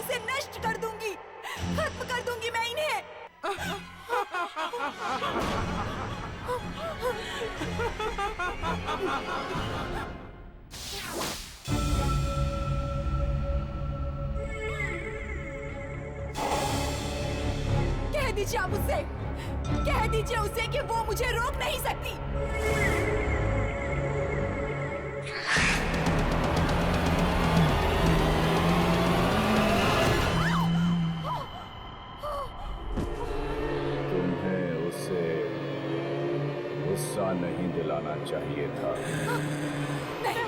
से नष्ट कर दूंगी, खत्म कर दूंगी मैं इन्हें। कह दीजिए आप उससे, कह दीजिए उसे कि वो मुझे रोक नहीं सकती। तुम्हें उसे गुस्सा नहीं दिलाना चाहिए था। नहीं।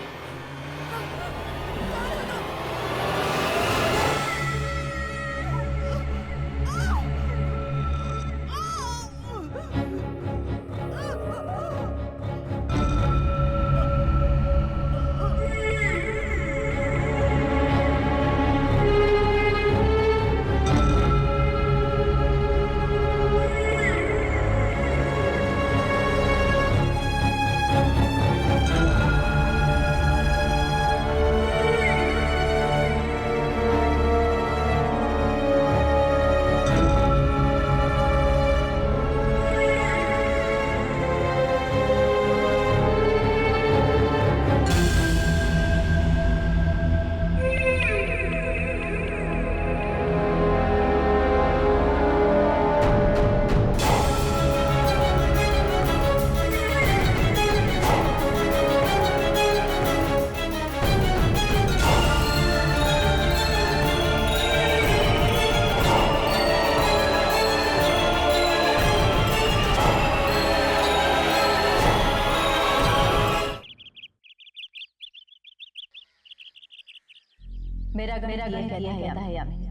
मेरा गण कहता है यामिनी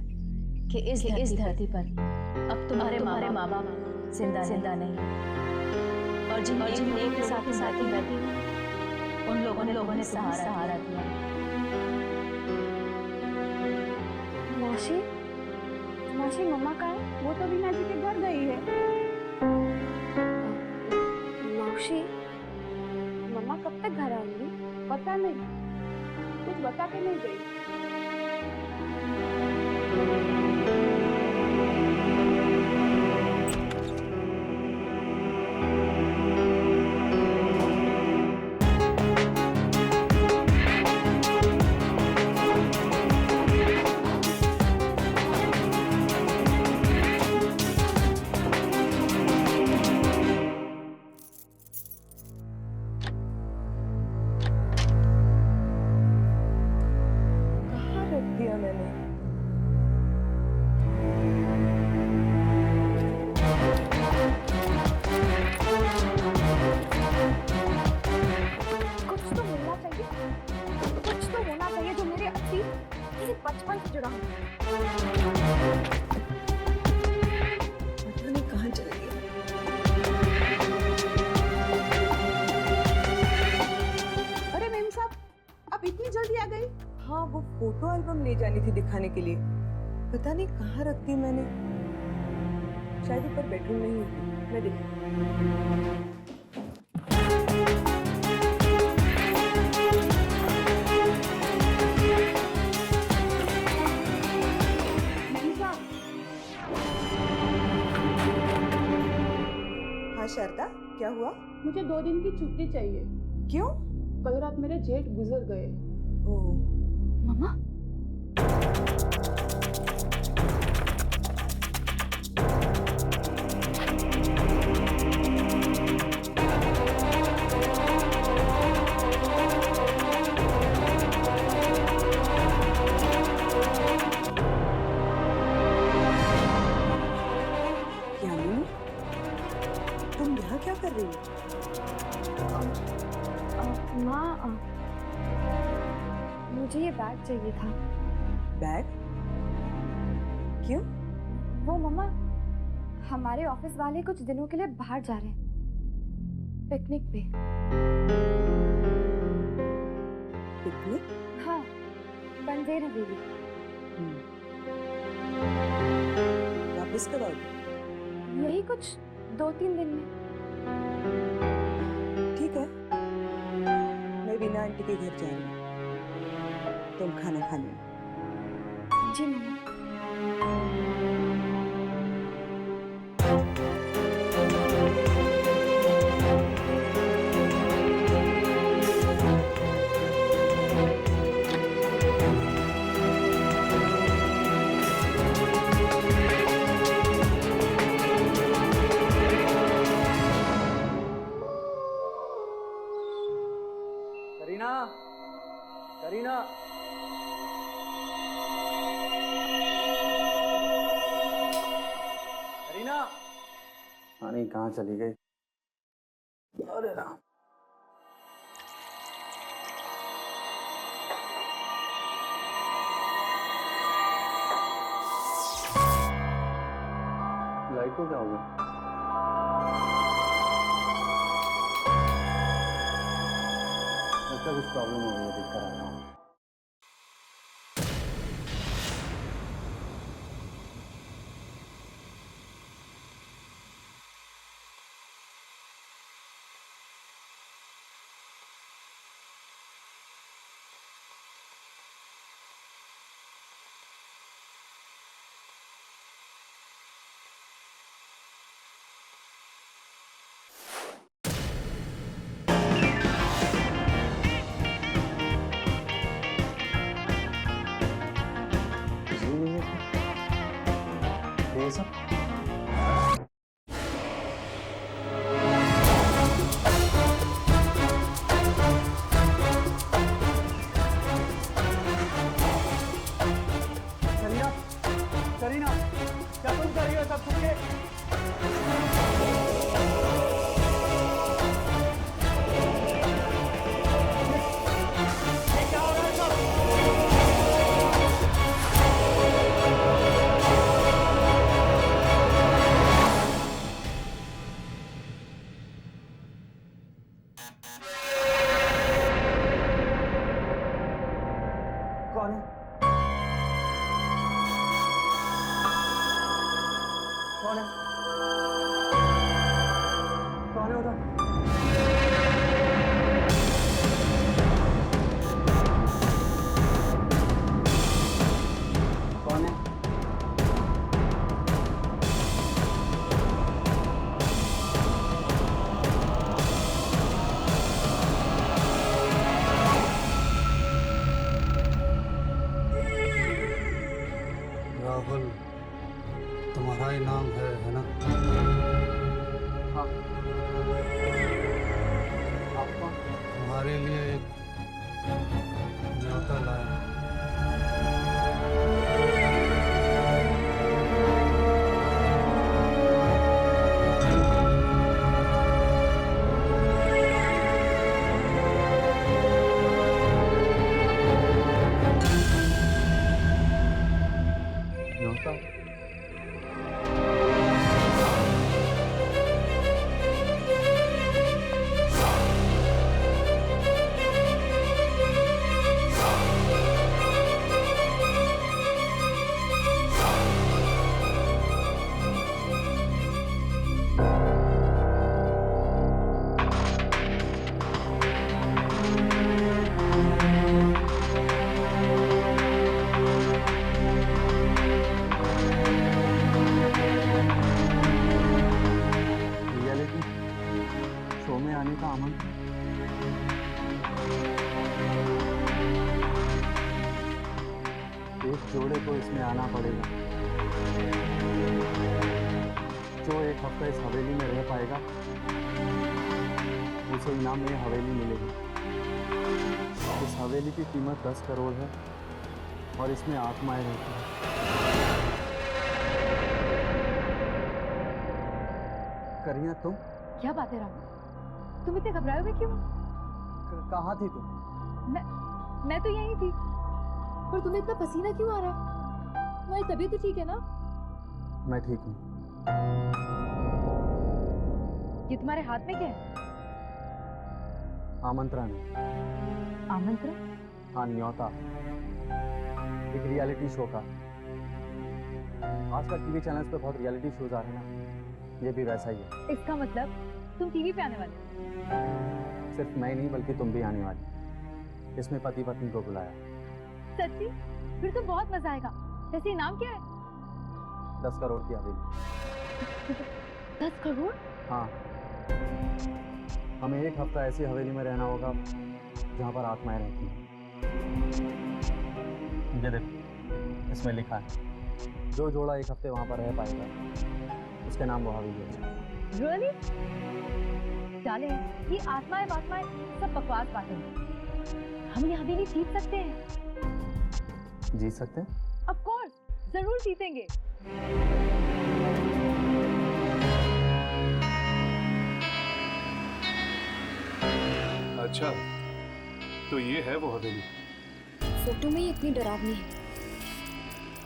कि इस धरती पर अब तुम्हारे माँ बाप जिंदा नहीं, और जिन एक के साथ ही बैठी उन लोगों ने सहारा दिया। मासी मम्मा कहाँ है? वो तो बीना जी के घर गई है। मौसी, मम्मा कब तक घर आएंगी? पता नहीं, कुछ बता के नहीं गई। बचपन से जुड़ा हूँ। पता नहीं कहाँ चली गई। अरे मेम साहब, आप इतनी जल्दी आ गई? हाँ, वो फोटो एल्बम ले जानी थी दिखाने के लिए। पता नहीं कहाँ रख दी मैंने। शायद ऊपर बेडरूम में ही होगी, मैं देखूँ। शारदा, क्या हुआ? मुझे 2 दिन की छुट्टी चाहिए। क्यों? कल रात मेरे जेठ गुजर गए। ओह, मम्मा? तुम यहाँ क्या कर रही हो? माँ, मुझे ये बैग चाहिए था। बैग? क्यों? वो मम्मा, हमारे ऑफिस वाले कुछ दिनों के लिए बाहर जा रहे हैं, पिकनिक पे। पिकनिक? हाँ, बंदेर हवेली। वापस कब आओगी? यही कुछ 2-3 दिन में। ठीक है, मैं बीना आंटी के घर जा रही हूँ। तुम खाना खा लो। जी मम्मा। करीना, करीना, करीना, रानी कहाँ चली गई? अरे राम। लाइट को क्या हो गया? कुछ प्रॉब्लम हो गई है, देख कर आता हूँ। ये सब करीना, करीना, क्या तुम कर रही हो सब कुछ? कौन है? कौन है? कौन है उधर? कौन है? राहुल, तुम्हारा ही नाम है ना? हाँ। आप कौन? तुम्हारे लिए एक न्योता लाया। न्योता? रियलिटी शो में आने का आमंत्रण? एक जोड़े को इसमें आना पड़ेगा। जो एक हफ्ता इस हवेली में रह पाएगा उसे इनाम में हवेली मिलेगी। इस हवेली की कीमत 10 करोड़ है और इसमें आत्माएं रहती हैं। करीना, तुम क्या बात है राहुल, तुम इतने घबराए हुए क्यों? कहाँ थी तुम? मैं तो यहीं थी। पर तुम्हें इतना पसीना क्यों आ रहा? तुम्हारी तबीयत तो ठीक है ना? मैं ठीक हूँ। ये तुम्हारे हाथ में क्या है? आमंत्रण। आमंत्रण? हाँ, न्योता। एक रियलिटी शो का। आजकल टीवी चैनल्स पे बहुत रियलिटी शोज आ रहे हैं ना, ये भी वैसा ही है। इसका मतलब तुम टीवी पे आने वाले हो? सिर्फ मैं नहीं बल्कि तुम भी आने वाली। इसमें पति पत्नी को बुलाया। सच्ची? फिर तो बहुत मजा आएगा। वैसे नाम क्या है? 10 करोड़ की हवेली। 10 करोड़? हाँ, हमें 1 हफ्ता ऐसी हवेली में रहना होगा जहाँ पर आत्माएं रहती हैं। ये देखो, इसमें लिखा है जो जोड़ा 1 हफ्ते वहाँ पर रह पाएगा उसके नाम वो हवेली है। Really? डार्लिंग, ये आत्माएं सब बकवास बातें हैं। हम ये हवेली जीत सकते हैं। जीत सकते हैं? Of course, जरूर जीतेंगे। अच्छा, तो ये है वो हवेली। फोटो में ही इतनी डरावनी है,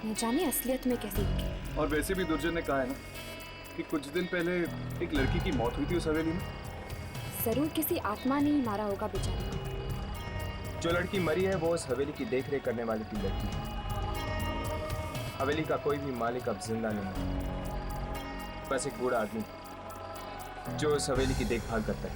न जाने असलियत में कैसी दिखे। और वैसे भी दुर्जन ने कहा है ना कि कुछ दिन पहले एक लड़की की मौत हुई थी उस हवेली में। जरूर किसी आत्मा ने ही मारा होगा बेचारी को। जो लड़की मरी है वो उस हवेली की देखरेख करने वाले की लड़की है। हवेली का कोई भी मालिक अब जिंदा नहीं है, बस एक बूढ़ा आदमी जो उस हवेली की देखभाल करता है।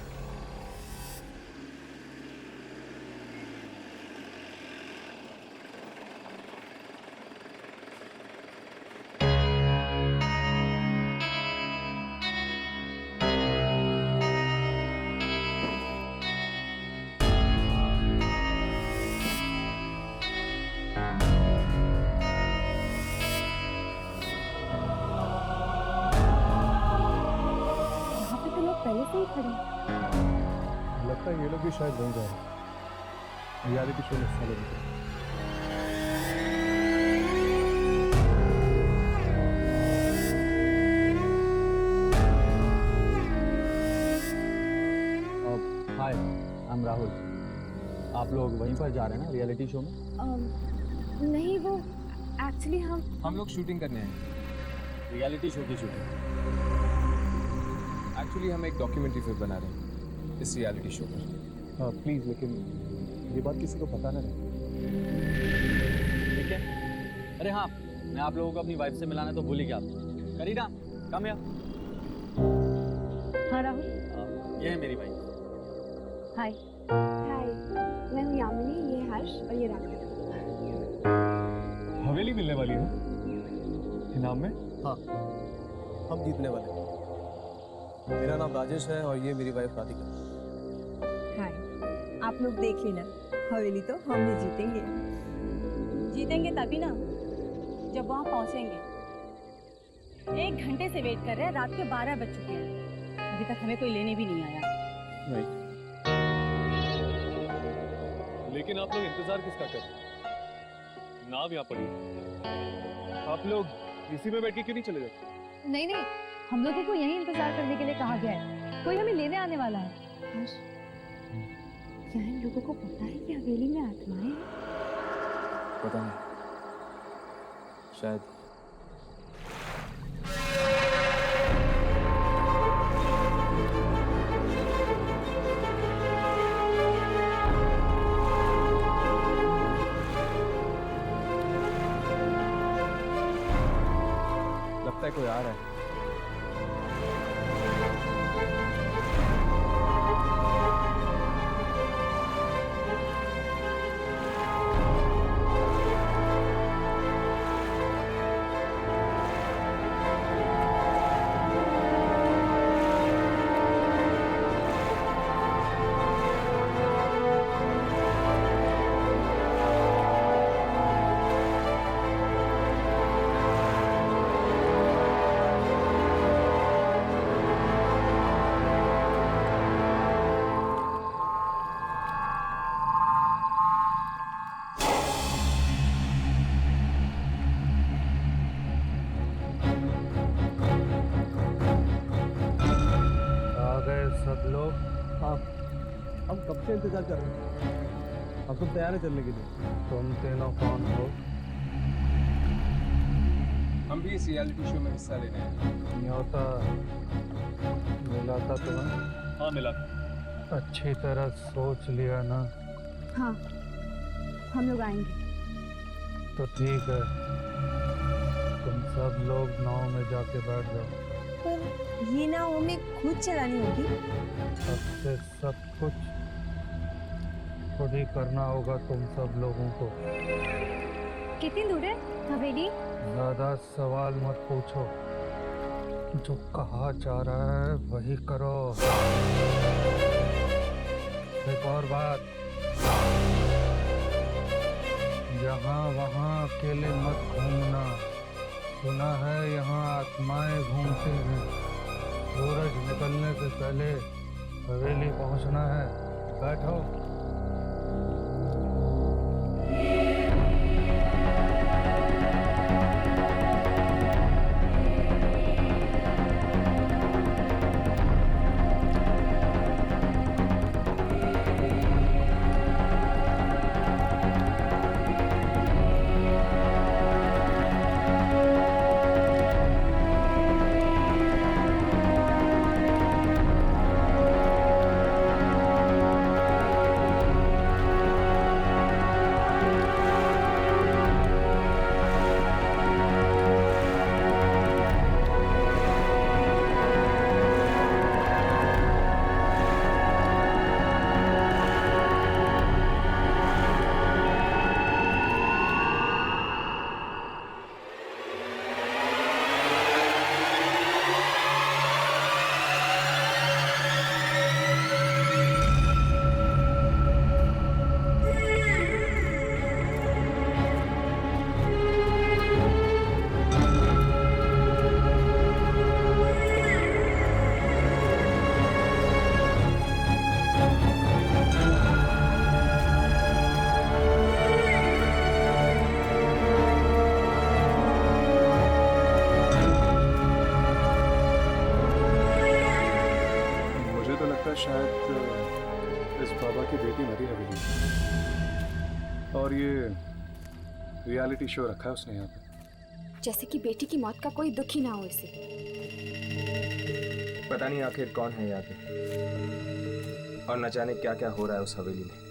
पहले से ही खड़े हैं। लगता है ये लोग भी शायद बन जाए रियलिटी शो में हिस्सा लेंगे। हाय, आई एम राहुल। आप लोग वहीं पर जा रहे हैं ना रियलिटी शो में? नहीं, वो एक्चुअली हम लोग शूटिंग करने हैं, रियलिटी शो की शूटिंग। एक्चुअली हम एक डॉक्यूमेंट्री फिल्म बना रहे हैं इस रियलिटी शो पर। प्लीज़, लेकिन ये बात किसी को पता ना रहे, ठीक है? अरे हाँ, मैं आप लोगों को अपनी वाइफ से मिलाना तो भूल ही गया। करीना, कम या। हाँ राहुल, ये है मेरी वाइफ। हाय। हाय, मैं हूँ यामिनी, ये हर्ष और ये राहुल। हवेली मिलने वाली है इनाम में? हाँ, हम जीतने वाले हैं। मेरा नाम राजेश है और ये मेरी वाइफ राधिका। हाय, आप लोग देख लेना, हवेली तो हम ही जीतेंगे। जीतेंगे तभी ना जब वहाँ पहुँचेंगे। 1 घंटे से वेट कर रहे हैं, रात के 12 बज चुके हैं, अभी तक हमें कोई लेने भी नहीं आया। लेकिन आप लोग इंतजार किसका कर रहे हैं? नाव यहाँ पड़ी है। आप लोग इसी में बैठ के क्यों नहीं चले जाते? नहीं, हम लोगों को यहीं इंतजार करने के लिए कहा गया है। कोई हमें लेने आने वाला है। क्या इन लोगों को पता है कि हवेली में आत्माएं हैं? पता नहीं, शायद। लगता है कोई आ रहा है। हम कब से इंतजार कर रहे हैं। हम सब तैयार हैं चलने के लिए। तुम तीनों कौन हो? हम भी इस रियलिटी शो में हिस्सा लेने हैं। न्योता मिला था तुम्हें? हाँ मिला। अच्छी तरह सोच लिया ना? हाँ, हम लोग आएंगे। तो ठीक है, तुम सब लोग नाव में जाके बैठ जाओ। पर ये नाव हमें खुद चलानी होगी? अब से सब कुछ खुद ही करना होगा तुम सब लोगों को। कितनी दूर है हवेली? ज्यादा सवाल मत पूछो, जो कहा जा रहा है वही करो। एक और बात, यहाँ वहाँ अकेले मत घूमना। सुना है यहाँ आत्माएं घूमती हैं। सूरज निकलने से पहले हवेली पहुँचना है। बैठो। शायद इस बाबा की बेटी मरी हवेली, और ये रियलिटी शो रखा है उसने यहाँ पे। जैसे कि बेटी की मौत का कोई दुख ही ना हो इसे। पता नहीं आखिर कौन है यहाँ पे, और न जाने क्या क्या हो रहा है उस हवेली में।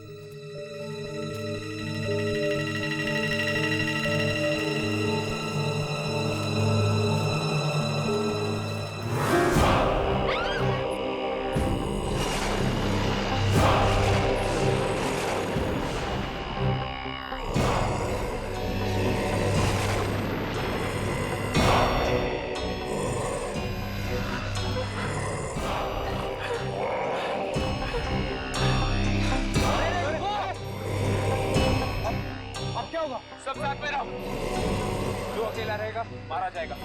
सब साथ में रहो, जो अकेला रहेगा मारा जाएगा।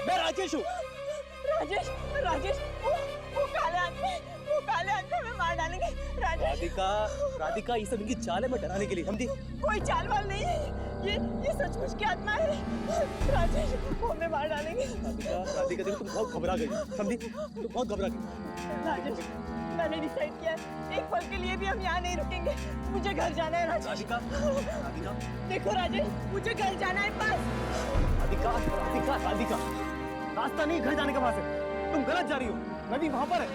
मैं राजेश हूँ। राजेश, राजेश, वो काले आदमी हमें मार डालेंगे। राधिका, राधिका, ये सब इनकी चाल है मैं डराने के लिए, समझी? कोई चाल वाल नहीं है, ये सचमुच की आत्मा है। राजेश, वो हमें मार डालेंगे। राधिका, राधिका, देखो तुम बहुत घबरा गई, समझी? तुम बहुत घबरा गई। राजेश, मैंने डिसाइड किया है, एक पल के लिए भी हम यहाँ नहीं रुकेंगे। मुझे घर जाना है राजेश। राधिका, राधिका, देखो राजेश, मुझे घर जाना है बस। राधिका, राधिका, राधिका, रास्ता नहीं घर जाने का वहाँ से, तुम गलत जा रही हो, नदी वहाँ पर है।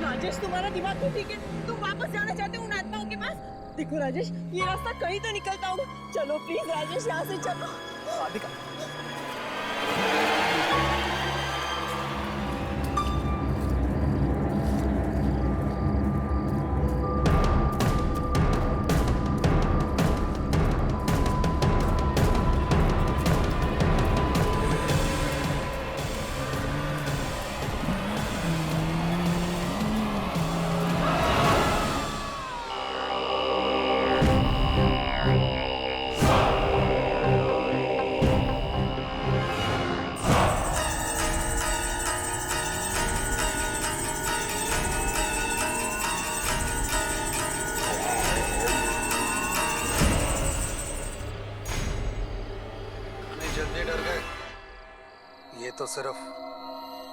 राजेश, तुम्हारा दिमाग तो ठीक है, तुम वापस जाना चाहते हो उन आत्माओं के पास। देखो राजेश, ये रास्ता कहीं तो निकलता होगा। चलो प्लीज राजेश, यहाँ से चलो। राधिका, ये तो सिर्फ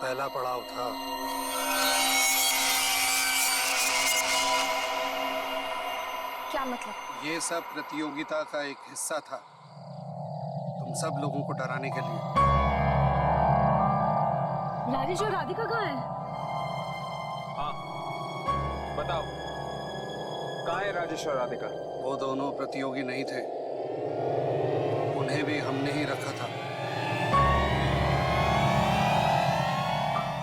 पहला पड़ाव था। क्या मतलब? ये सब प्रतियोगिता का एक हिस्सा था, तुम सब लोगों को डराने के लिए। राजेश और राधिका कहाँ है? हाँ, बताओ कहाँ है राजेश और राधिका? वो दोनों प्रतियोगी नहीं थे, उन्हें भी हमने ही रखा था।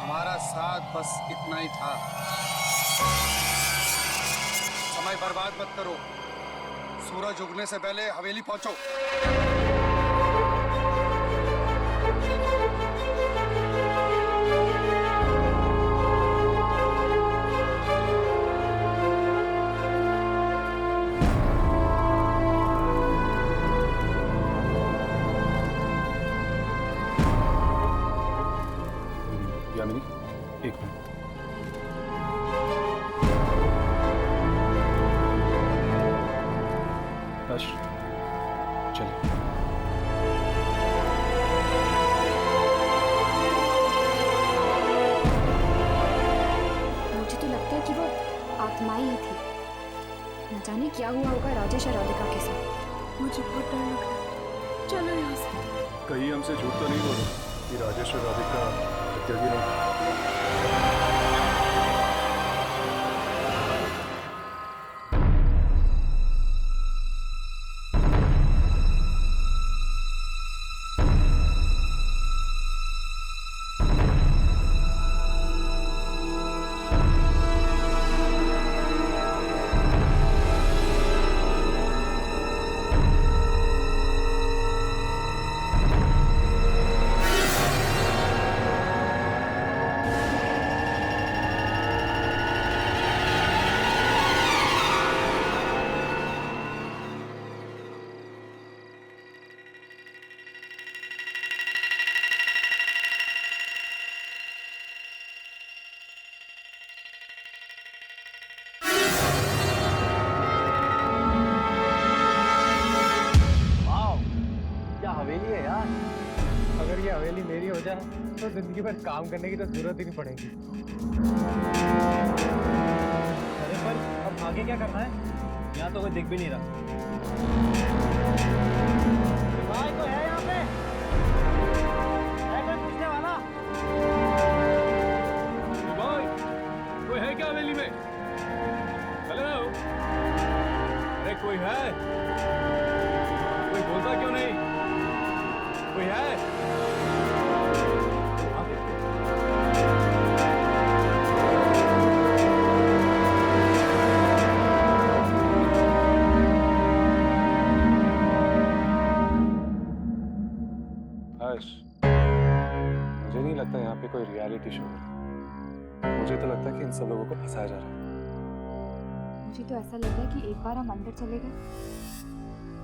हमारा साथ बस इतना ही था। समय बर्बाद मत करो, सूरज उगने से पहले हवेली पहुंचो। यामिनी, एक मिनट। हर्ष, चलो। मुझे तो लगता है कि वो आत्माएं ही थी। न जाने क्या हुआ होगा राजेश और राधिका के साथ। मुझे बहुत डर लग रहा है, चलो यहाँ से। कहीं हमसे झूठ तो नहीं बोलो कि राजेश और राधिका प्रतियोगी नहीं? हवेली है यार। अगर ये हवेली मेरी हो जाए तो जिंदगी भर काम करने की तो जरूरत ही नहीं पड़ेगी। अरे पर अब आगे क्या करना है? यहाँ तो कोई दिख भी नहीं रहा। भाई कोई है यहाँ पे? है कोई पूछने वाला? भाई कोई है क्या हवेली में? हेलो, अरे कोई है? कोई बोलता क्यों नहीं? कोई है? हर्ष, मुझे नहीं लगता यहाँ पे कोई रियलिटी शो है। मुझे तो लगता है कि इन सब लोगों को फंसाया जा रहा है। मुझे तो ऐसा लग रहा है कि एक बार हम अंदर चले गए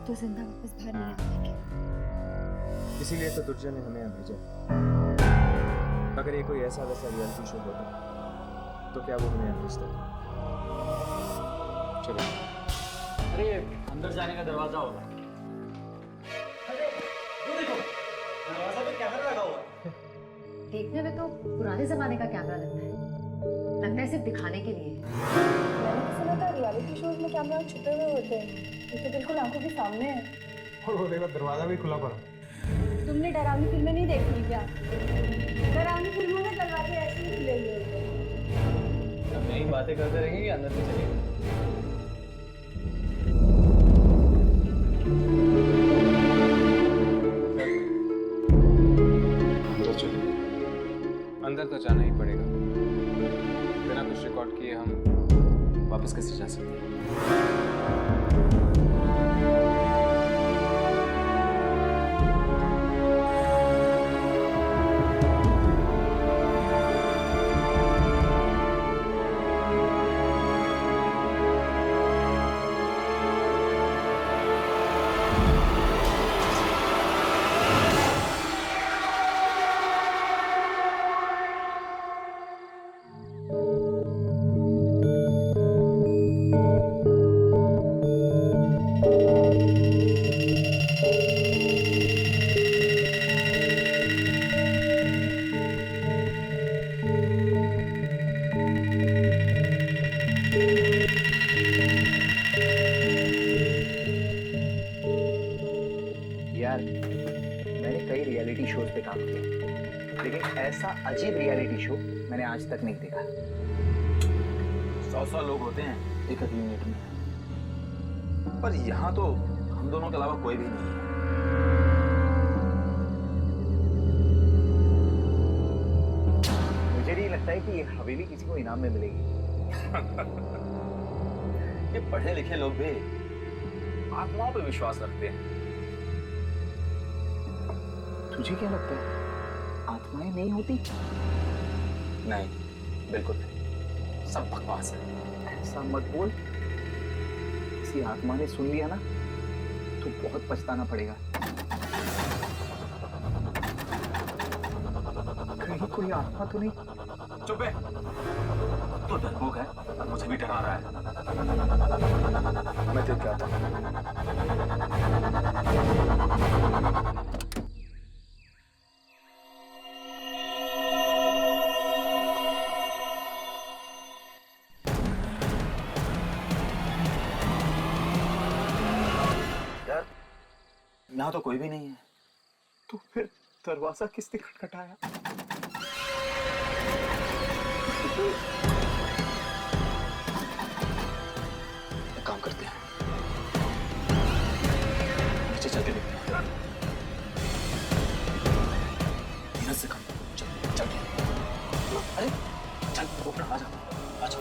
तो जिंदा वापस बाहर नहीं आ पाएंगे। इसीलिए तो दुर्जय ने हमें यहाँ भेजा। अगर ये कोई ऐसा वैसा रियलिटी शो होता तो क्या वो हमें यहाँ भेजता? चलो। अरे अंदर जाने का दरवाजा होगा। अरे वो देखो, दरवाजा पे कैमरा लगा हुआ है। देखने में तो पुराने जमाने का कैमरा लगता है सिर्फ दिखाने के लिए। मैंने तो सुना था रियलिटी शोज में कैमरा छुपे हुए होते हैं, ये तो बिल्कुल आंखों के सामने है। और वो देखो दरवाजा भी खुला पड़ा। तुमने डरावनी फिल्में नहीं देखी क्या? डरावनी फिल्मों में दरवाजे ऐसे ही खुले हुए होते हैं। अब यही बातें करते रहेंगे कि अंदर भी चलेंगे? अंदर चलो। अंदर तो जाना ही पड़ेगा। बिना कुछ रिकॉर्ड किए हम वापस कैसे जा सकते हैं? लेकिन ऐसा अजीब रियलिटी शो मैंने आज तक नहीं देखा। 100 लोग होते हैं एक यूनिट में, पर यहाँ तो हम दोनों के अलावा कोई भी नहीं है। मुझे नहीं लगता है कि ये हवेली किसी को इनाम में मिलेगी। ये पढ़े लिखे लोग भी आत्माओं पे विश्वास रखते हैं। तुझे क्या लगता है आत्माएं नहीं होती? नहीं, बिल्कुल नहीं, सब बकवास है। ऐसा मत बोल, किसी आत्मा ने सुन लिया ना तो बहुत पछताना पड़ेगा। कहीं कोई आत्मा तो नहीं? चुप है, तो डरपोक है, मुझे भी डरा रहा है। मैं देख के आता हूँ। यार, यहाँ तो कोई भी नहीं है, तो फिर दरवाजा किसने खटखटाया? एक काम करते हैं, नीचे चल के देखते हैं। धीरज से काम, चल के। अरे चल, ऊपर आ जा, आ जा।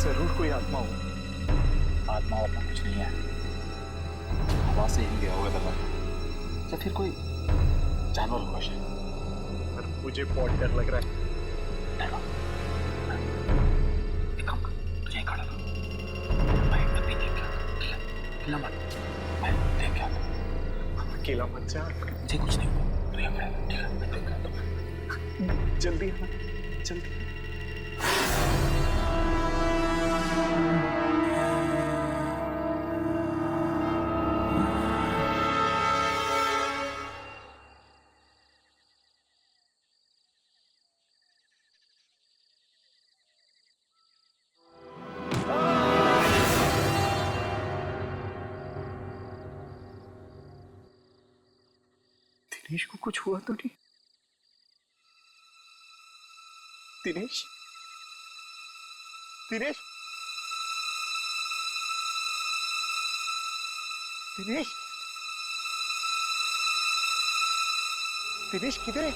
जरूर कोई आत्मा हो। आत्मा वात्मा कुछ नहीं है, हवा से ही गया होगा दरवाजा, या फिर कोई जानवर होगा शायद। पर मुझे बहुत डर लग रहा है। एक काम कर, तुझे यहीं खड़ा रहो, मैं अभी देख के आता हूँ, ठीक है? अकेला मत, मैं देख के आता हूँ। अकेला मत जा, मुझे कुछ नहीं हुआ, तू यहाँ खड़ा रहो, ठीक है? मैं देख के आता हूँ। जल्दी आना, जल्दी। दिनेश को कुछ हुआ तो नहीं? दिनेश, दिनेश, दिनेश, दिनेश किधर है?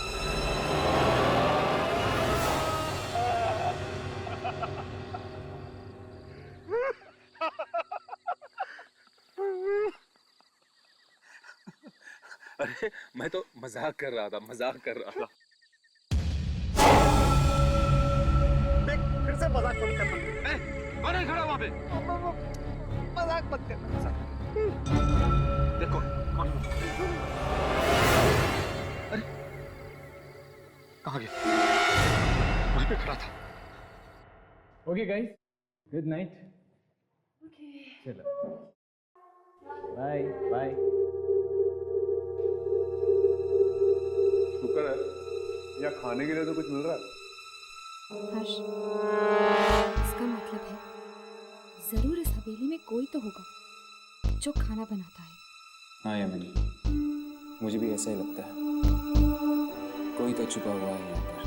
अरे मैं तो मजाक कर रहा था, मजाक कर रहा था। देख, फिर से मजाक मत करना। कौन है खड़ा वहाँ पे? मजाक मत करना। देखो कौन? अरे कहाँ गया? वहीं पे खड़ा था। Okay guys, good night. Okay, चलो बाय बाय। शुक्र है यहाँ खाने के लिए तो कुछ मिल रहा है। हर्ष, इसका मतलब है जरूर इस हवेली में कोई तो होगा जो खाना बनाता है। हाँ यामिनी, मुझे भी ऐसा ही लगता है, कोई तो छुपा हुआ है यहाँ पर।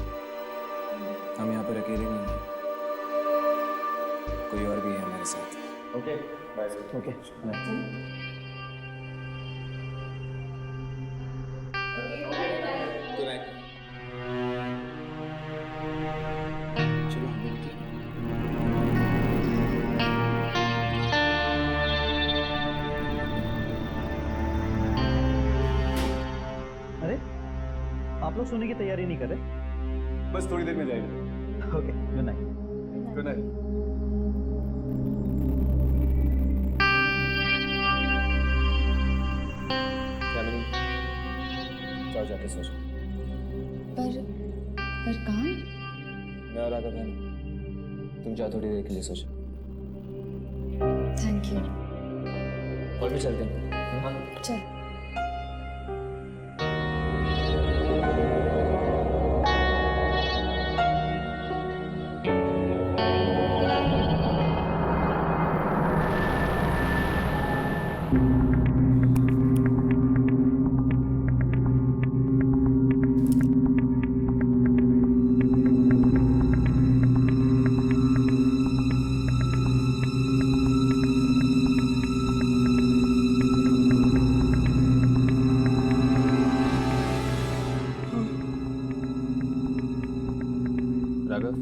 हम यहाँ पर अकेले नहीं हैं, कोई और भी है हमारे साथ। Okay bye. ओके चलो हम भी निकलें। आप लोग सोने की तैयारी नहीं कर रहे? बस थोड़ी देर में जाएगा। Okay, good night. Good night. Yamini, जाओ जाके सो जाओ। पर कहाँ? मैं और राघव है ना, तुम जाओ थोड़ी देर के लिए सो जाओ। Thank you. और भी चलते हैं। हाँ चल। राघव,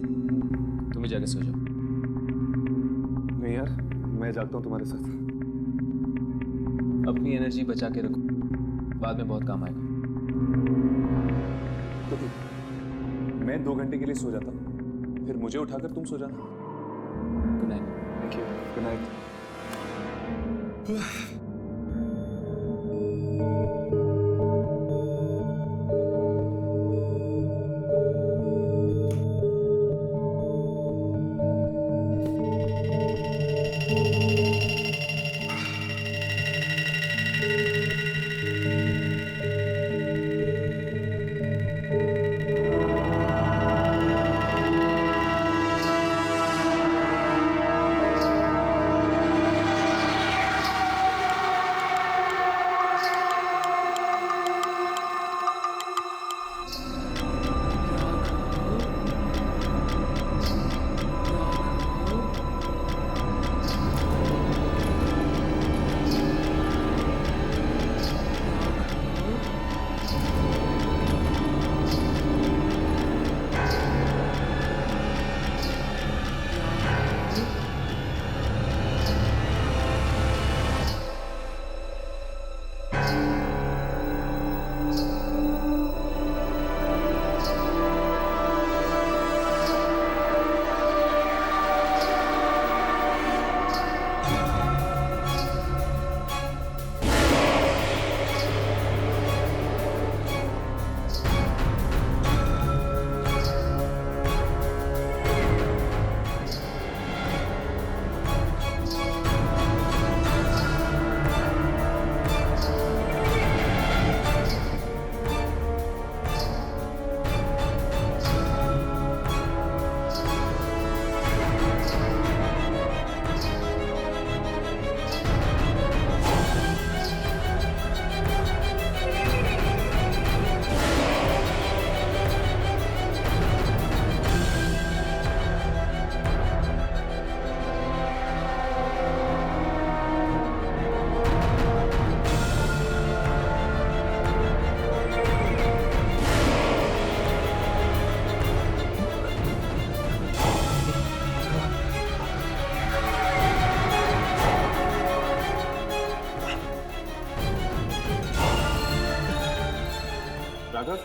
तुम भी जाके सो जाओ। नहीं यार, मैं जागता हूँ तुम्हारे साथ। अपनी एनर्जी बचा के रखो, बाद में बहुत काम आएगा। तो मैं 2 घंटे के लिए सो जाता हूँ, फिर मुझे उठाकर तुम सो जाना। Good night. Thank you. Good night. Raghav,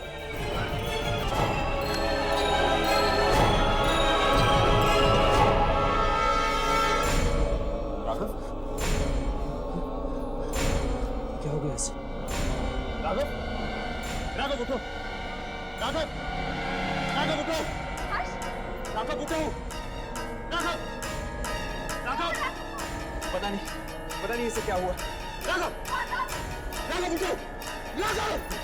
Raghav, क्या हो गया इसे? राघव, राघव उठो, राघव, राघव उठो, राघव उठो, राघव, राघव, पता नहीं इसे क्या हुआ। राघव, राघव उठो, राघव।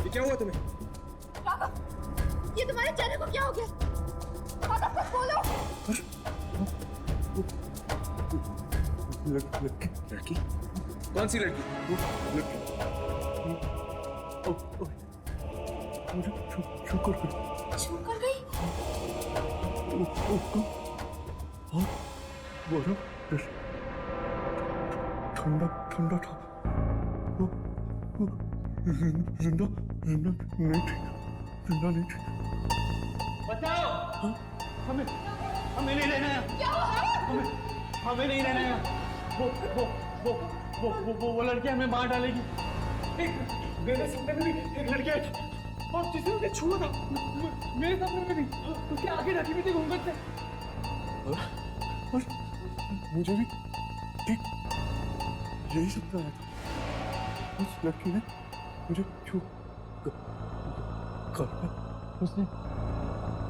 ये क्या हुआ तुम्हें? ये तुम्हारे चेहरे को क्या हो गया? कुछ बोलो। लड़की? कौन सी लड़की? मुझे छू कर गई। छू कर गई? बर्फ ठंडा ठंडा था। जिंदा नहीं थी। बचाओ! हमें ले लेना है। क्या हुआ? हमें नहीं रहना है। वो लड़की हमें मार डालेगी। मेरे सामने में भी एक लड़की आई और जिसे मुझे छुआ था, मेरे सामने में भी उसके आगे रखी हुई थी घूंघट से, और मुझे भी ठीक यही सपना आया था। उस लड़की ने मुझे छू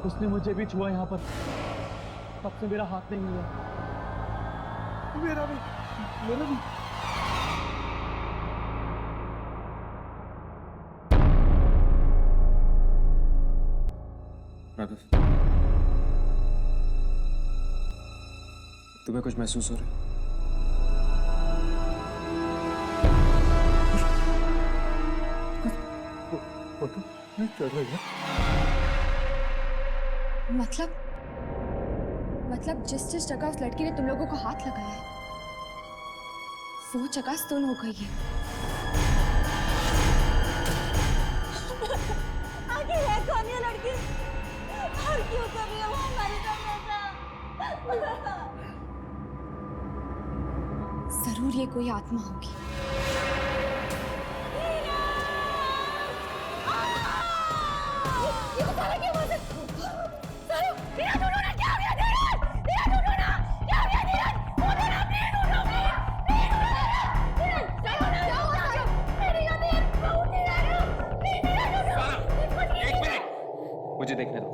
उसने मुझे भी छुआ यहाँ पर, तब से मेरा हाथ नहीं मिला। मेरा भी तुम्हें कुछ महसूस हो रहा है? वो तो नहीं चल रही है। मतलब जिस जगह उस लड़की ने तुम लोगों को हाथ लगाया है वो जगह सुन हो गई है। आखिर है कौन ये लड़की और क्यों कर रही है वो हमारे साथ ऐसा? जरूर ये कोई आत्मा होगी। ये सारा क्या हुआ? सारा मेरा ढूंढना क्या हो गया? मेरा ढूंढना क्या हो गया? धीरज ढूंढना प्लीज, ढूंढो प्लीज, धीरज क्या हुआ? मेरी यादें बहुत नहीं आ रहा प्लीज, धीरज एक मिनट, मुझे देखने दो।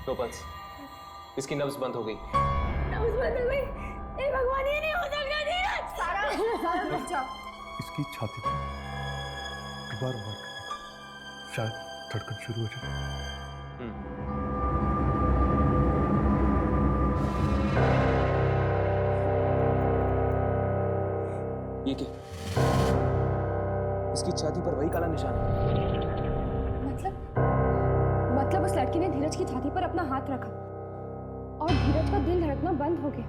नो पल्स, इसकी नब्ज बंद हो गई। नब्ज बंद हो गई? ए भगवान, ये नहीं हो सकता धीरज। सारा रुक जाओ। इसकी छाती पर दोबारा मार कर देखो, शायद धड़कन शुरू हो जाए। ये क्या? इसकी छाती पर वही काला निशान है। मतलब उस लड़की ने धीरज की छाती पर अपना हाथ रखा और धीरज का दिल धड़कना बंद हो गया।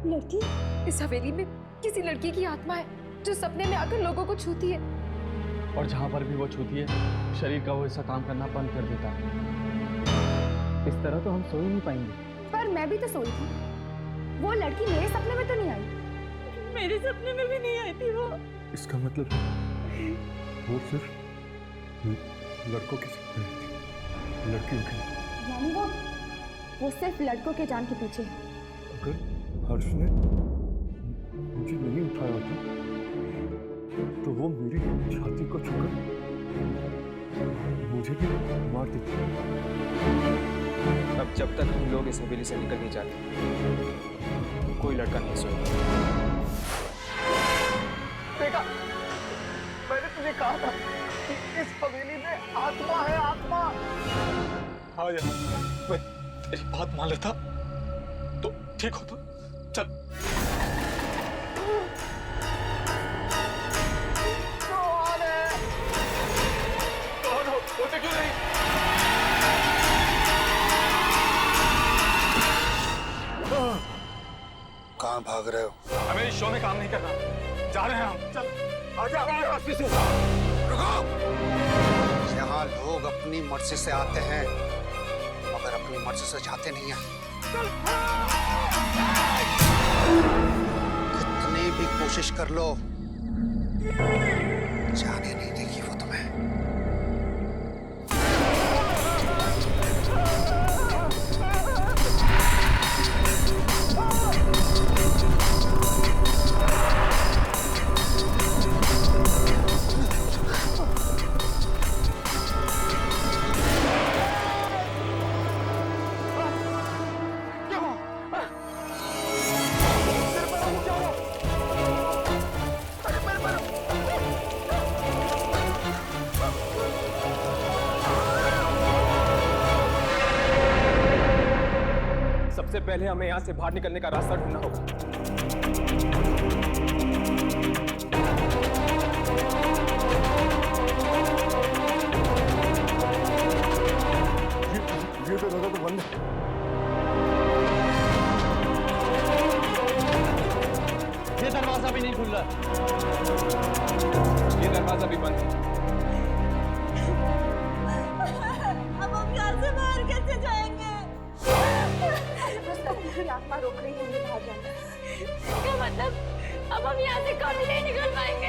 लड़की? इस हवेली में किसी लड़की की आत्मा है जो सपने में आकर लोगों को छूती है, और जहां पर भी वो छूती है शरीर का वो हिस्सा काम करना बंद कर देता है। इस तरह तो हम सो ही नहीं पाएंगे। पर मैं भी तो सोई थी। वो लड़की मेरे सपने में तो नहीं आई। मेरे सपने में भी नहीं आई थी वो। इसका मतलब वो सिर्फ लड़कों के सपने में थी, लड़कियों के। यानी वो सिर्फ लड़कों के जान के पीछे है। अगर हर्ष ने मुझे नहीं उठाया होता तो वो मेरी छाती को छूकर मुझे भी मार देती। अब जब तक हम लोग इस हवेली से निकल नहीं जाते कोई लड़का नहीं सोएगा। देखा, मैंने तुझे कहा था कि इस हवेली में आत्मा है, आत्मा। हाँ यार, मैं तेरी बात मान लेता तो ठीक होता। चल। होते क्यों नहीं? कहाँ भाग रहे हो? हमें इस शो में काम नहीं करना, जा रहे हैं हम। चल आजा हमारे रास्ते से। रुको, यहाँ लोग अपनी मर्जी से आते हैं मगर अपनी मर्जी से जाते नहीं हैं। कितनी भी कोशिश कर लो जाने नहीं देगी वो तुम्हें। सबसे पहले हमें यहाँ से बाहर निकलने का रास्ता ढूंढना होगा। ये दरवाजा तो बंद है। ये दरवाजा भी नहीं खुल रहा। ये दरवाजा भी बंद है। हम यहाँ से कभी नहीं निकल पाएंगे।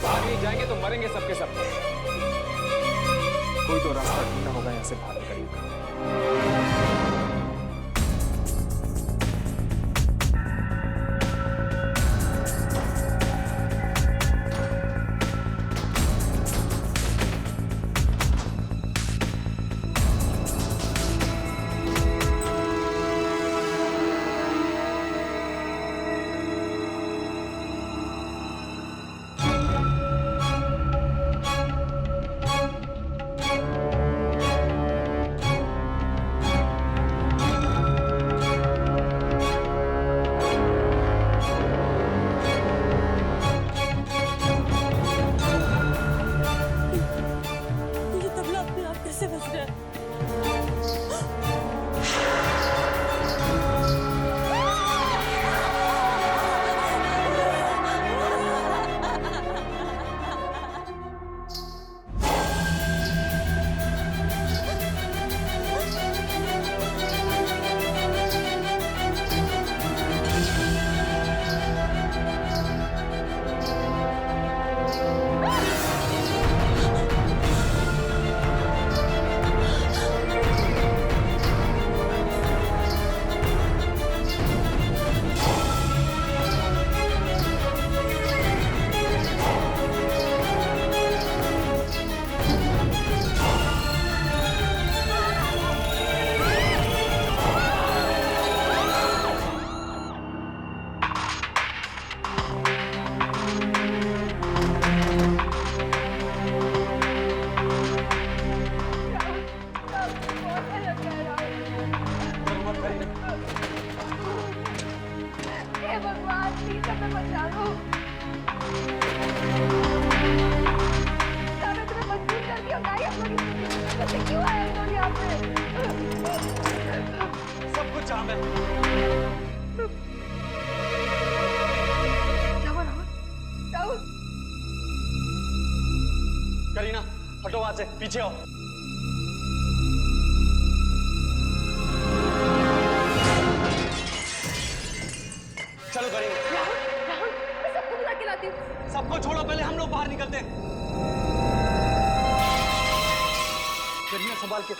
बाहर नहीं जाएंगे तो मरेंगे सबके सब। कोई तो रास्ता ढूंढना होगा यहाँ से बाहर निकलने का। करीना हटो वहां से, पीछे आओ। चलो करीना। राहुल, मैं सबको बुला के लाती हूँ। सबको छोड़ो, पहले हम लोग बाहर निकलते हैं। करीना संभाल के।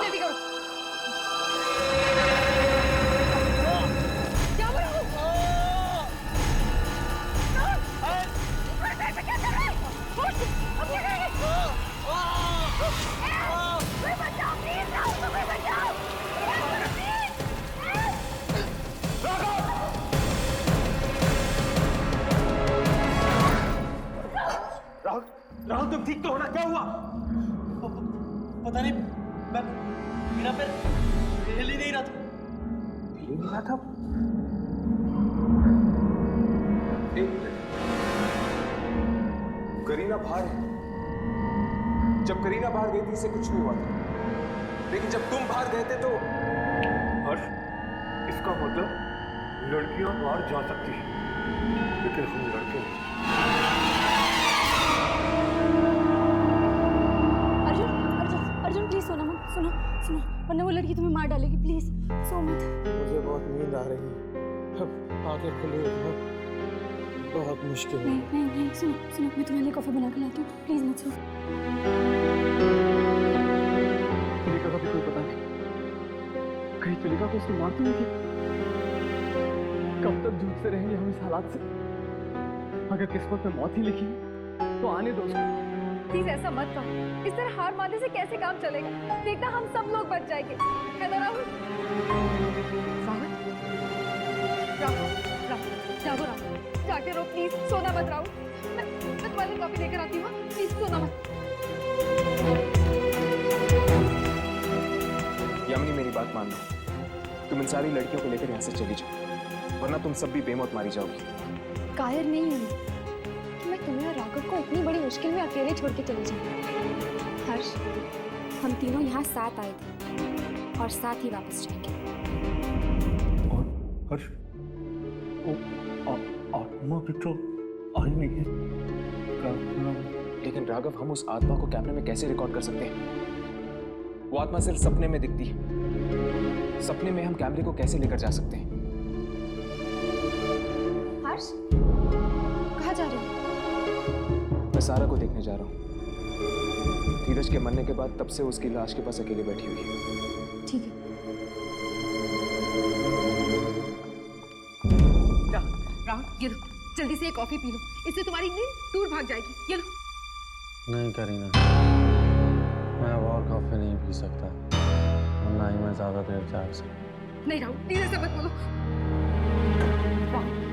जल्दी करो। राहुल तुम ठीक तो हो ना? क्या हुआ? पता नहीं, मेरा पैर हिल ही नहीं रहा था। हिल ही नहीं रहा था? करीना बाहर है। जब करीना बाहर गई थी इससे कुछ नहीं हुआ था, लेकिन जब तुम बाहर गए थे तो हर्ष, इसका मतलब लड़कियां बाहर जा सकती हैं, लेकिन हम लड़के नहीं। अर्जुन प्लीज सोना मत, सुनो सुनो, वरना वो लड़की तुम्हें मार डालेगी। प्लीज सो मत। मुझे बहुत नींद आ रही है, अब आगे खुले बहुत मुश्किल है। नहीं नहीं नहीं, सुनो सुनो, मैं तुम्हारे लिए कॉफी बना कर लाती हूँ। प्लीज मत सो। तुलिका का भी कोई पता नहीं, कहीं तुलिका को उसने मार तो नहीं किया? कब तक जूझते रहेंगे हम इस हालात से? अगर किस्मत में मौत ही लिखी है तो आने दो उसको। प्लीज ऐसा मत करो, इस तरह हार मानने से कैसे काम चलेगा? देखना हम सब लोग बच जाएंगे, है ना राहुल? जागो राहुल, जाके रो प्लीज, सोना मत राहुल। मैं तुम्हारे लिए कॉफी लेकर आती हूँ, प्लीज सोना मत। यामिनी मेरी बात मान लो, तुम इन सारी लड़कियों को लेकर यहाँ से चली जाओ, वरना तुम सब भी बेमौत मारी जाओगी। कायर नहीं हूँ मैं, तुम्हें और राघव को इतनी बड़ी मुश्किल में अकेले छोड़ के चले जाऊँ। हर्ष, हम तीनों यहाँ साथ आए थे और साथ ही वापस जाएंगे। और हर्ष, वो आत्मा भी तो आई नहीं है। लेकिन राघव, हम उस आत्मा को कैमरे में कैसे रिकॉर्ड कर सकते हैं? वो आत्मा सिर्फ सपने में दिखती है। सपने में हम कैमरे को कैसे लेकर जा सकते हैं? हर्ष, कहाँ जा रहे हो? मैं सारा को देखने जा रहा हूँ। धीरज के मरने के बाद तब से उसकी लाश के पास अकेले बैठी हुई है। ठीक है। राहुल, ये लो, जल्दी से एक कॉफी पी लो, इससे तुम्हारी नींद दूर भाग जाएगी। ये लो। नहीं करीना, मैं अब और कॉफी नहीं पी सकता, और ना ही मैं ज्यादा देर जाग सकता। नहीं राहुल, प्लीज ऐसा मत बोलो।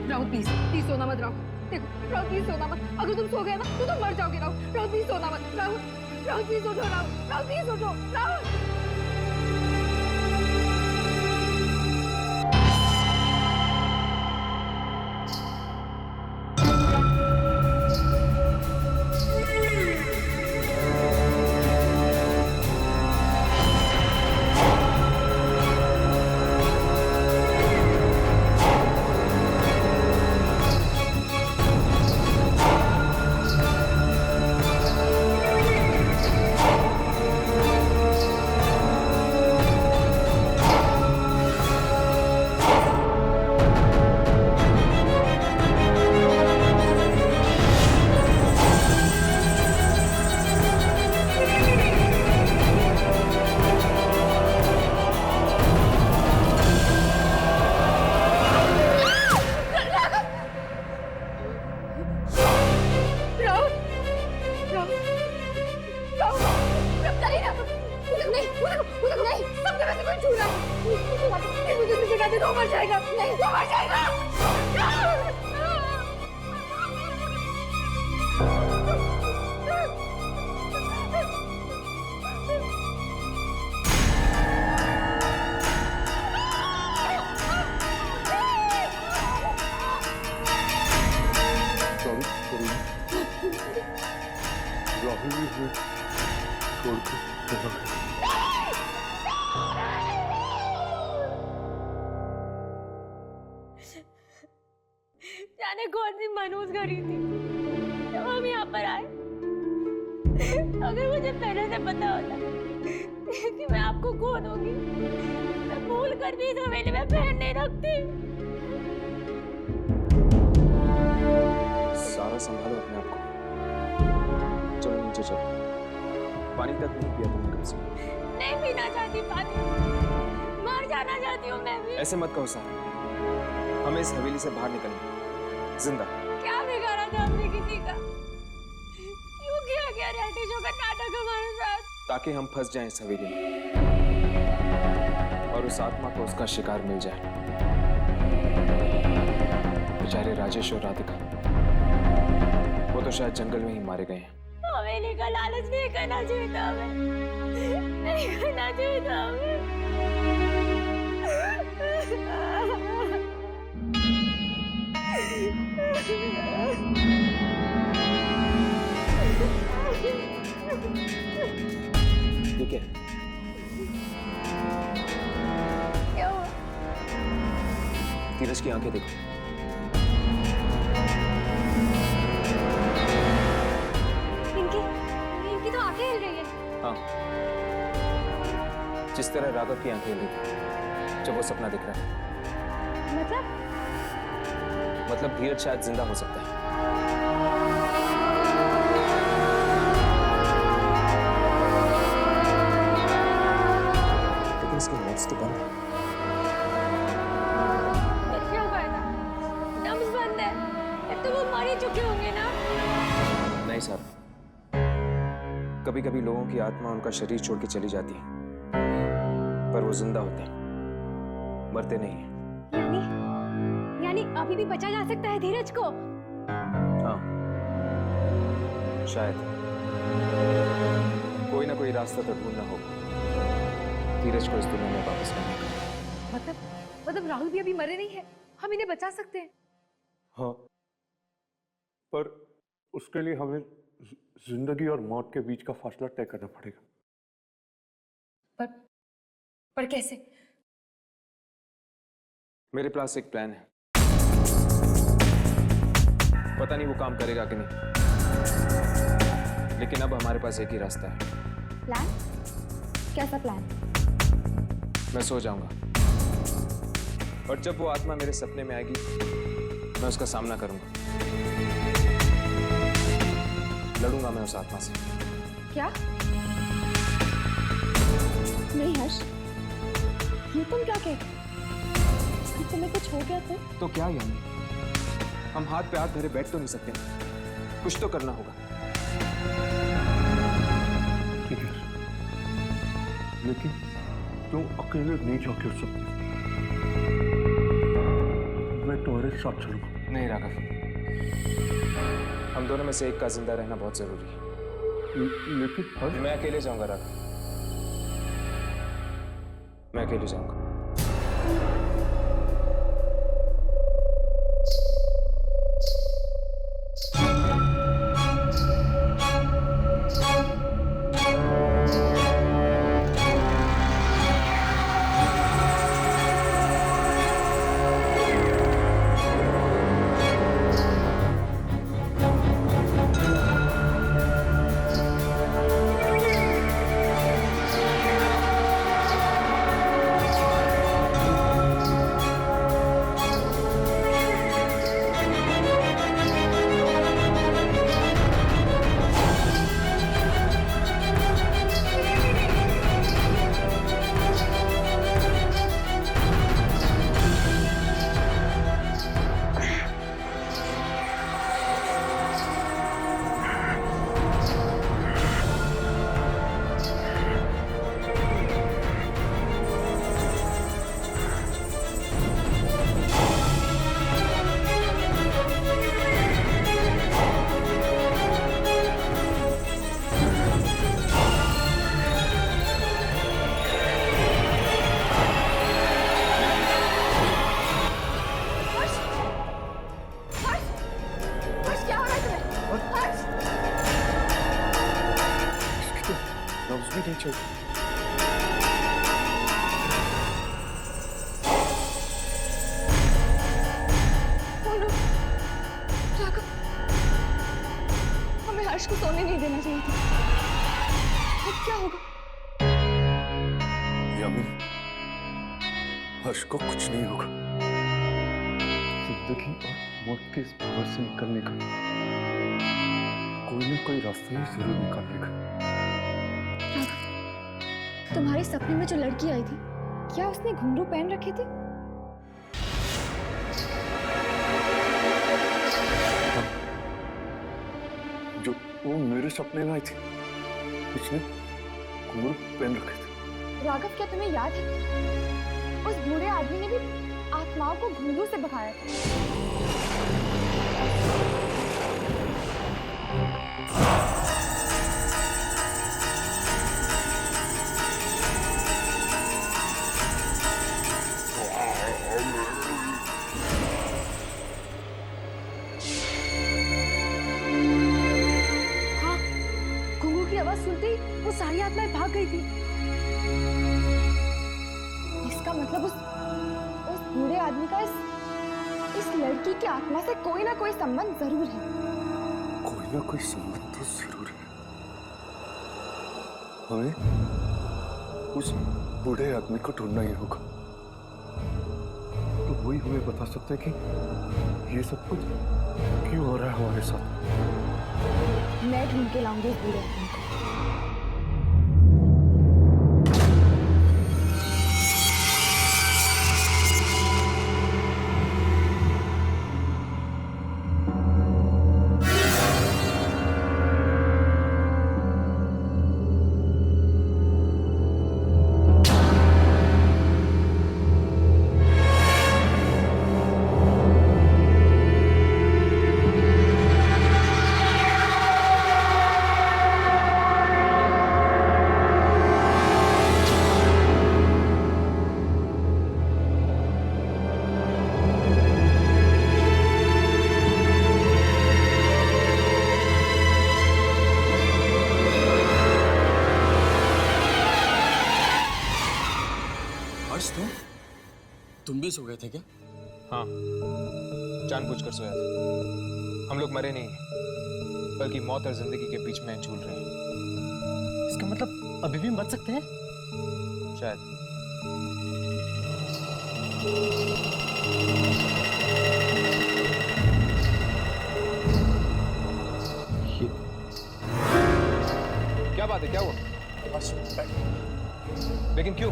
राहुल प्लीज, प्लीज सोना मत। राहुल देखो, राहुल प्लीज सोना मत। अगर तुम सो गए ना तो तुम मर जाओगे। राहुल, राहुल प्लीज सोना मत। राहुल, राहुल प्लीज उठो। राहुल, राहुल प्लीज उठो। राहुल। जाने कौन सी मनहूस घड़ी थी जब हम यहाँ पर आए। अगर मुझे पहले से पता होता कि मैं आपको खो दूंगी, मैं भूल कर भी इस हवेली में पैर नहीं रखती। सारा संभालो अपने आप को। चलो नीचे चलो। पानी तक नहीं पिया तुमने कब से? नहीं पीना चाहती पानी, मर जाना चाहती हूँ मैं भी। ऐसे मत कहो सारा, हमें इस हवेली से बाहर निकलना जिंदा। क्या बिगाड़ा था हमने किसी का? क्यों किया गया रियलिटी शो का नाटक हमारे साथ? ताकि हम फंस जाएं इस हवेली में और उस आत्मा को उसका शिकार मिल जाए। बेचारे राजेश और राधिका, वो तो शायद जंगल में ही मारे गए हैं। हवेली का लालच नहीं करना चाहिए था हमें, नहीं करना चाहिए था हमें। ठीक है, क्या हुआ? धीरज की आंखें देखो। इनकी तो आंखें हिल रही है। हाँ, जिस तरह राघव की आंखें हिल रही थी जब वो सपना दिख रहा है। मतलब धीरज शायद जिंदा हो सकता है। लेकिन इसकी नब्ज तो बंद है। क्या फायदा? नब्ज बंद है, फिर तो वो मर ही चुके होंगे ना। नहीं सर, कभी कभी लोगों की आत्मा उनका शरीर छोड़ के चली जाती है, पर वो जिंदा होते हैं, मरते नहीं है। यानी अभी भी बचा जा सकता है धीरज को? हाँ, शायद कोई ना कोई रास्ता तो ढूंढना होगा धीरज को इस दुनिया में वापस लाने का। मतलब राहुल भी अभी मरे नहीं है, हम इन्हें बचा सकते हैं। हाँ, पर उसके लिए हमें जिंदगी और मौत के बीच का फासला तय करना पड़ेगा। पर कैसे? मेरे पास एक प्लान है, पता नहीं वो काम करेगा कि नहीं, लेकिन अब हमारे पास एक ही रास्ता है। प्लान? कैसा प्लान? मैं सो जाऊंगा और जब वो आत्मा मेरे सपने में आएगी मैं उसका सामना करूंगा, लड़ूंगा मैं उस आत्मा से। क्या? नहीं हर्ष, ये तुम क्या कह रहे? तुम्हें कुछ हो गया तो क्या यानी? हम हाथ पे हाथ धरे बैठ तो नहीं सकते, कुछ तो करना होगा। ठीक है, लेकिन तुम अकेले नहीं जाके सकते, मैं तुम्हारे साथ चलूंगा। नहीं राघव, हम दोनों में से एक का जिंदा रहना बहुत जरूरी है। लेकिन मैं अकेले जाऊंगा राघव, मैं अकेले जाऊंगा। हमें हर्ष को सोने नहीं देना चाहिए था। अब क्या होगा? यामिनी, हर्ष को कुछ नहीं होगा। जिंदगी और मौत के इस भंवर से निकलने का कोई ना कोई रास्ता ही जरूर निकालेगा। तुम्हारे सपने में जो लड़की आई थी, क्या उसने घुंघरू पहन रखे थे? जो वो मेरे सपने में आई थी, उसने घुंघरू पहन रखे थे। राघव, क्या तुम्हें याद है उस बूढ़े आदमी ने भी आत्माओं को घुंघरू से भगाया था? आवाज सुनते ही वो सारी आत्माएं भाग गई थी। इसका मतलब उस बूढ़े आदमी का इस लड़की की आत्मा से कोई ना कोई संबंध जरूर है। कोई ना कोई संबंध तो जरूर है। हमें उस बूढ़े आदमी को ढूंढना ही होगा, तो वही हमें बता सकते हैं कि ये सब कुछ क्यों हो रहा है हमारे साथ। मैं ढूंढ के लाऊंगी इस बूढ़े आदमी को। तुम भी सो गए थे क्या? हाँ, जानबूझकर सोया था। हम लोग मरे नहीं हैं, बल्कि मौत और जिंदगी के बीच में झूल रहे हैं। इसका मतलब अभी भी मर सकते हैं? शायद। लेकिन क्यों?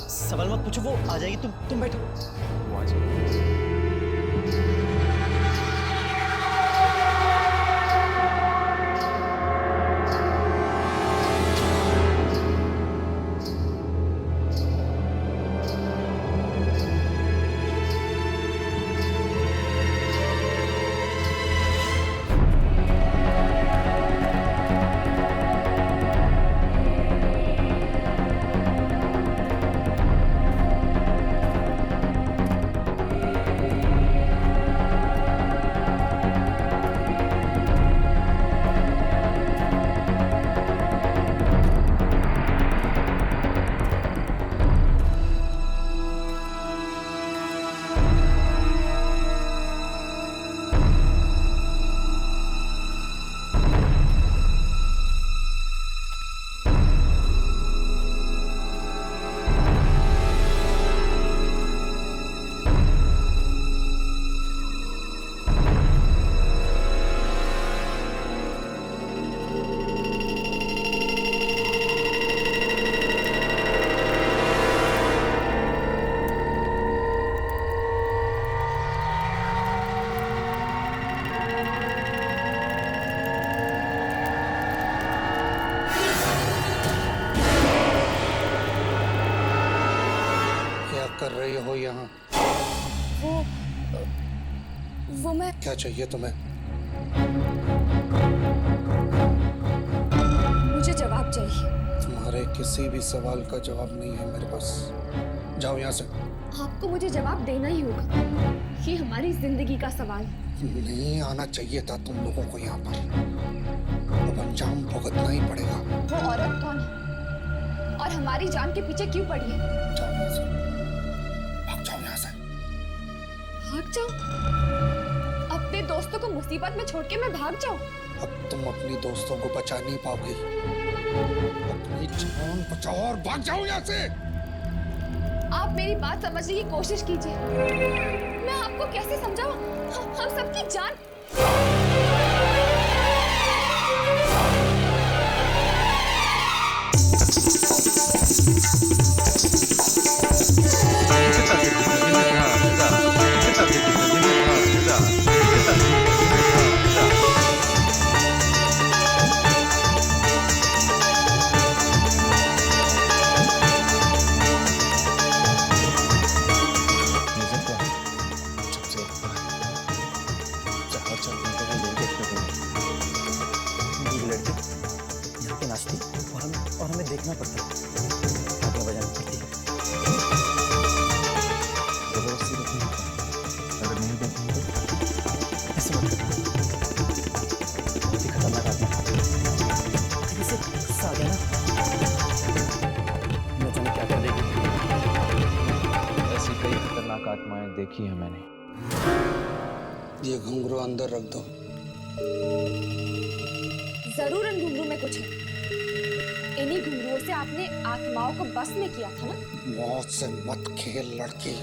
सवाल मत पूछो, वो आ जाएगी। तुम बैठो। वो आ जाएगी। कर रही हो यहाँ? वो मैं क्या चाहिए तुम्हें? मुझे जवाब चाहिए। तुम्हारे किसी भी सवाल का जवाब नहीं है मेरे पास। जाओ यहाँ से। आपको मुझे जवाब देना ही होगा। ये हमारी जिंदगी का सवाल। नहीं आना चाहिए था तुम लोगों को यहाँ पर। अब अंजाम भुगतना ही पड़ेगा। वो औरत कौन है और हमारी जान के पीछे क्यों पड़ी है? जाओ यहाँ से। भाग जाओ यहाँ से। भाग जाओ? अपने दोस्तों को मुसीबत में छोड़ के मैं भाग जाऊं? अब तुम अपनी दोस्तों को बचा नहीं पाओगी। अपनी जान बचाओ और भाग जाओ यहाँ से। आप मेरी बात समझने की कोशिश कीजिए। मैं आपको कैसे समझाऊं? हम सबकी जान। और हमें देखना पड़ता है, तालियां बजानी पड़ती है। जबरदस्ती देखनी होता है। अगर नहीं देखेंगे तो ऐसे मत करना। बहुत ही खतरनाक आदमी है। इसे गुस्सा आ गया ना, मैं जाने क्या कर देगी। ऐसी कई खतरनाक आत्माएं देखी है मैंने। ये घुंघरू अंदर रख दो। जरूर इन घुंघरू में कुछ है। इन्हीं घुंघरुओं से आपने आत्माओं को बस में किया था ना? मौत से मत खेल लड़की।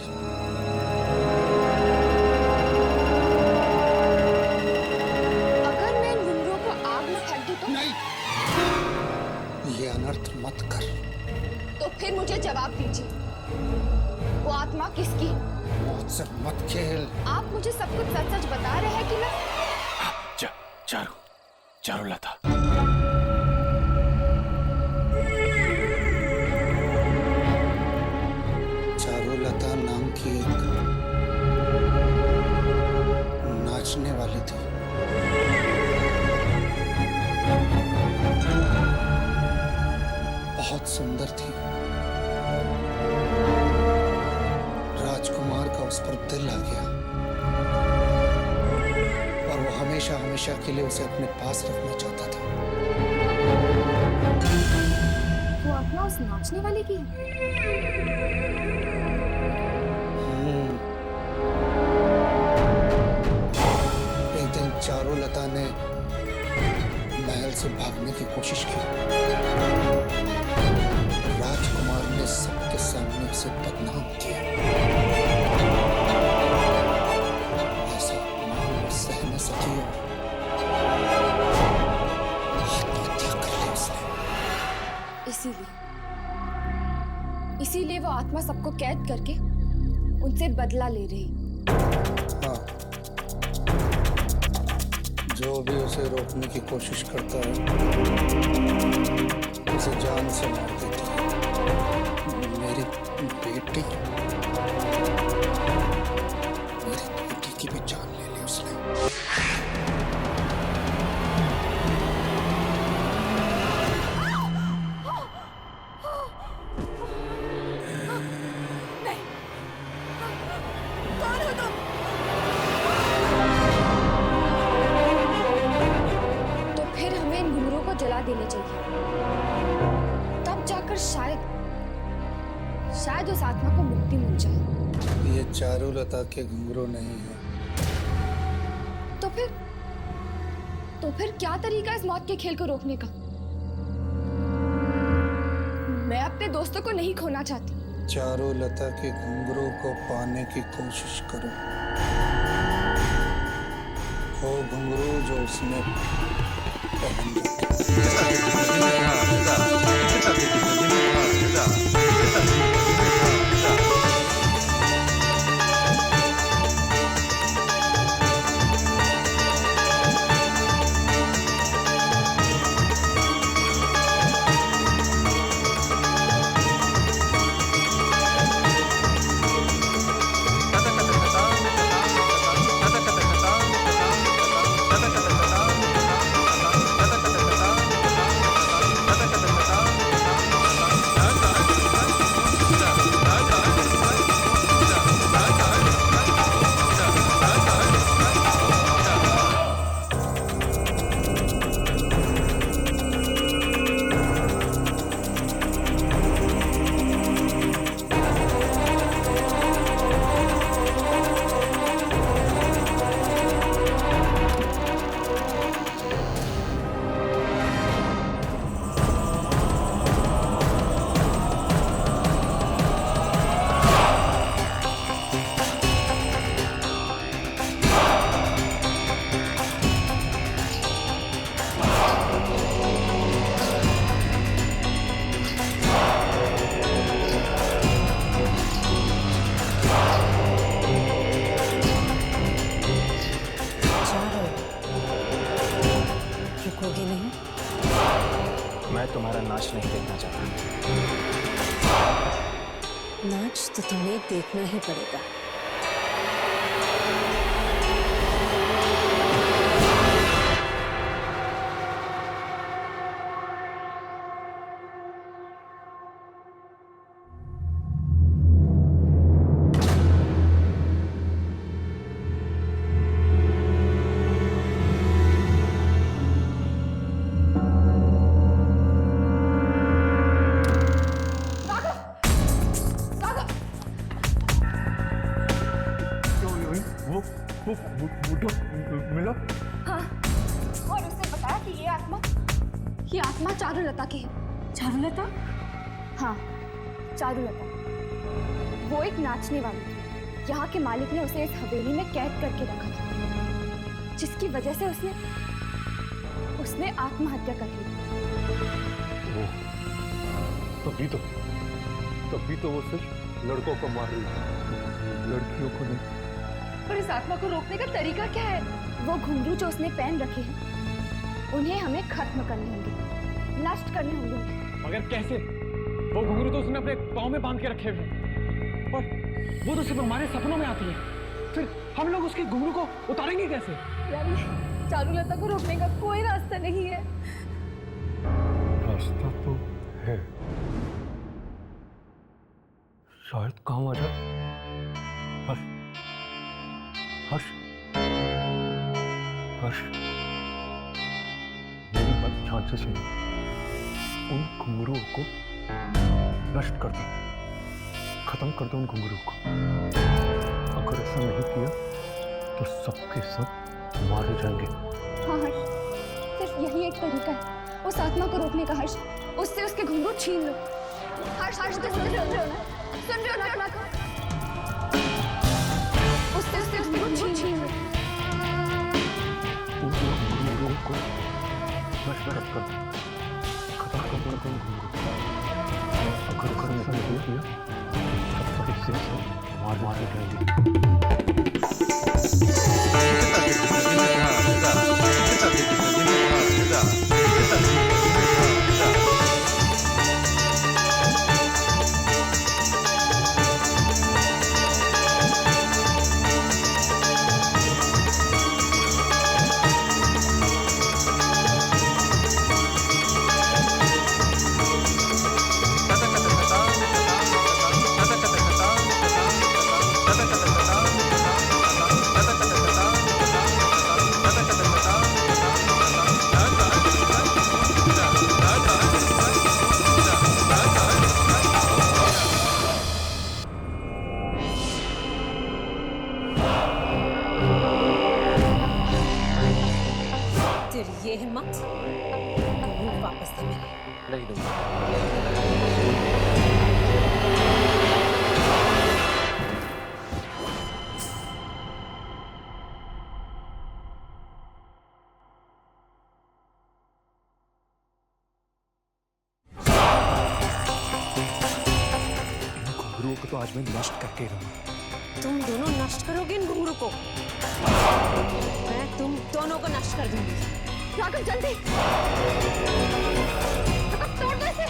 अगर मैं इन घुंघरुओं को आग में फेंक दूं तो? नहीं, ये अनर्थ मत कर। तो फिर मुझे जवाब दीजिए, वो आत्मा किसकी है? मौत से मत खेल। आप मुझे सब कुछ सच सच बता रहे हैं कि मैं? चारुलता। चारुलता नाम की एक नाचने वाली थी। बहुत सुंदर थी। राजकुमार का उस पर दिल आ गया और वो हमेशा हमेशा के लिए उसे अपने पास रखना चाहता था। वो आत्मा उस नाचने वाले की है? एक दिन चारुलता ने महल से भागने की कोशिश की। राजकुमार ने सबके सामने उसे बदनाम किया। ऐसा अपमान सह न सकी और आत्महत्या कर ली उसने। आत्मा सबको कैद करके उनसे बदला ले रही। हाँ, जो भी उसे रोकने की कोशिश करता है उसे जान से मार देती है। मेरी बेटी की भी जान ले ली उसने। तो फिर हमें इन घुंघरूओं को जला देने चाहिए, तब जाकर शायद उस आत्मा को मुक्ति मिल जाए। ये चारुलता के घुंघरू नहीं है। तो फिर क्या तरीका इस मौत के खेल को रोकने का? मैं अपने दोस्तों को नहीं खोना चाहती। चारुलता के घुंघरू को पाने की कोशिश करो। वो घुंघरू जो उसने पहन नाच तो तुम्हें देखना ही पड़ेगा। मिला? हाँ, और उसने बताया कि ये आत्मा चारुलता की है। चारुलता? हाँ, चारुलता। वो एक नाचने वाली थी। यहाँ के मालिक ने उसे इस हवेली में कैद करके रखा था, जिसकी वजह से उसने आत्महत्या कर ली। तभी तो वो सिर्फ लड़कों को मार रही है, लड़कियों को नहीं। पर इस आत्मा को रोकने का तरीका क्या है? वो घुंघरू जो उसने पहन रखे हैं, उन्हें हमें खत्म करने होंगे, नष्ट करने होंगे। मगर कैसे? वो घुंघरू तो उसने अपने पाँव में बांध के रखे हुए हैं, और वो तो सिर्फ हमारे सपनों में आती है। फिर हम लोग उसके घुंघरू को उतारेंगे कैसे? यार, चारुलता को रोकने का कोई रास्ता नहीं है। रास्ता तो है, शायद काम आ जाए। हर्ष, मेरी बात ध्यान से सुनो। उन घुंघरूओं को नष्ट कर दो, खत्म कर दो उन घुंघरूओं को। अगर ऐसा नहीं किया तो सबके सब मारे जाएंगे। हाँ हर्ष, सिर्फ यही एक तरीका है उस आत्मा को रोकने का। हर्ष, उससे उसके घुंघरू छीन लो। हर्ष, सुन रहे हो ना? उससे घुंघरू छीन लो। उन घुंघरूओं को नष्ट कर दो, खत्म कर दो उन घुंघरूओं को। अगर ऐसा नहीं किया मार के तेरी ये हिम्मत घुंघरू वापस दे मेरे। नहीं दूंगा। इन घुंघरुओं को तो आज मैं नष्ट करके रहूंगा। तुम दोनों नष्ट करोगे इन घुंघरू को, मैं तुम दोनों को नष्ट कर दूंगी। राघव जल्दी तोड़ दो इसे।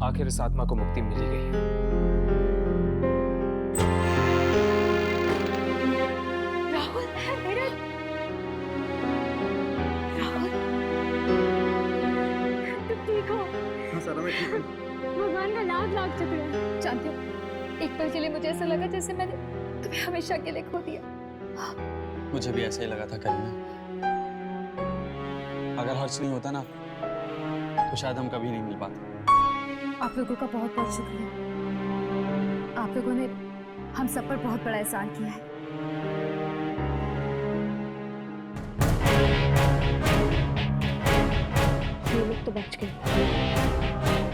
आखिर इस आत्मा को मुक्ति मिल ही गई है। राहुल, मेरा राहुल, तुम ठीक हो? हाँ सारा मैं ठीक हूँ। भगवान का लाख शुक्र है। जानते हो, एक पल के लिए मुझे ऐसा लगा जैसे मैंने तुम्हें हमेशा के लिए खो दिया। मुझे भी ऐसा ही लगा था करीना। अगर हर्ष नहीं होता ना तो शायद हम कभी नहीं मिल पाते। आप लोगों का बहुत बहुत शुक्रिया। आप लोगों ने हम सब पर बहुत बड़ा एहसान किया है। ये लोग तो बच गए,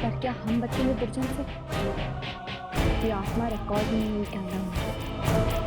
पर क्या हम बचेंगे दुर्जन से? ये आत्मा रिकॉर्ड में नहीं निकालना मुझे।